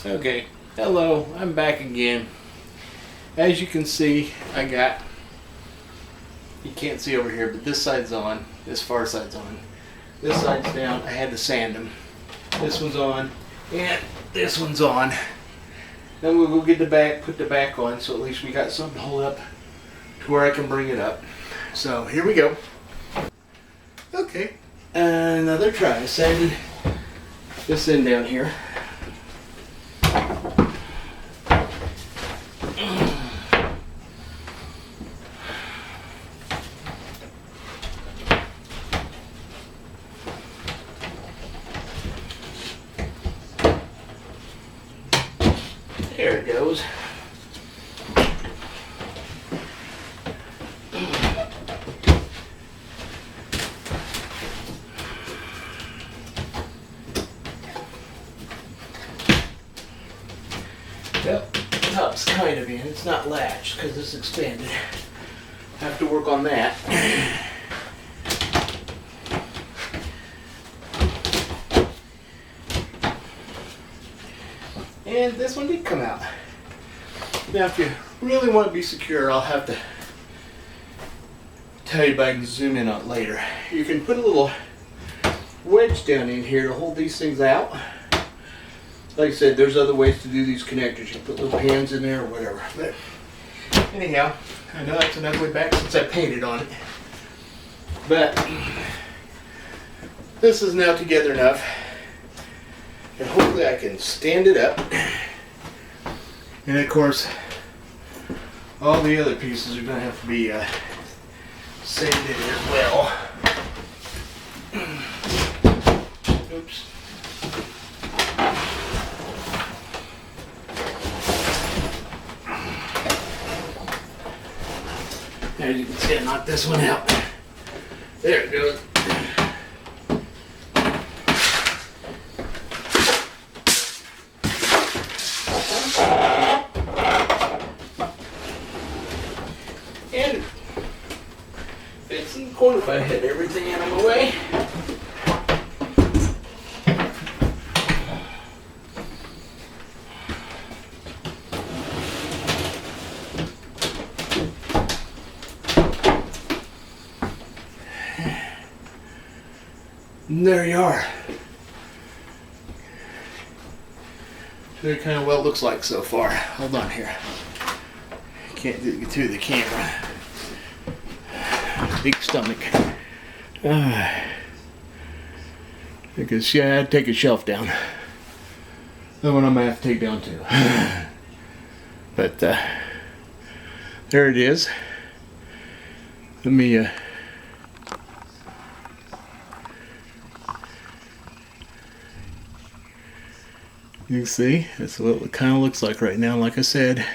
Okay, hello, I'm back again. As you can see, you can't see over here, but this side's on, this far side's on. This side's down, I had to sand them. This one's on, and this one's on. Then we'll go get the back, put the back on, so at least we got something to hold up to where I can bring it up. So here we go. Okay, another try, sanding this end down here. There it goes. Well, the top's kind of in. It's not latched because it's expanded. Have to work on that. And this one did come out. Now if you really want to be secure, I'll have to tell you, but I can zoom in on it later. You can put a little wedge down in here to hold these things out. Like I said, there's other ways to do these connectors. You can put little pans in there or whatever. But anyhow, I know that's an ugly back since I painted on it. But this is now together enough. And hopefully I can stand it up. And of course, all the other pieces are going to have to be sanded as well. Oops. As you can see, I knocked this one out. There it goes. And it fits in the corner if I had everything out of my way. And there you are. Show you kind of what it looks like so far. Hold on here. Can't get through the camera. Big stomach. Because yeah, I'd take a shelf down. That one I might have to take down too. But there it is. Let me you can see that's what it kind of looks like right now. Like I said,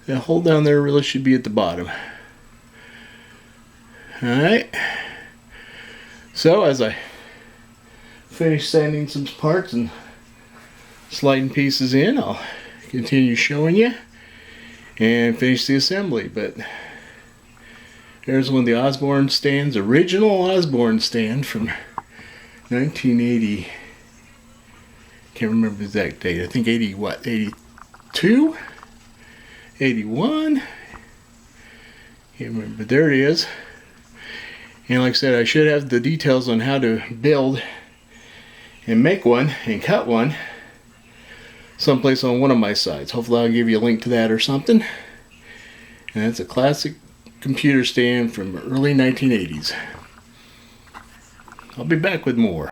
that hole down there really should be at the bottom. Alright, so as I finish sanding some parts and sliding pieces in, I'll continue showing you and finish the assembly. But there's one of the Osborne stands, original Osborne stand from 1980. Can't remember the exact date. I think 80 what? 82? 81? Can't remember, but there it is. And like I said, I should have the details on how to build and make one and cut one someplace on one of my sites. Hopefully I'll give you a link to that or something. And it's a classic computer stand from early 1980s. I'll be back with more.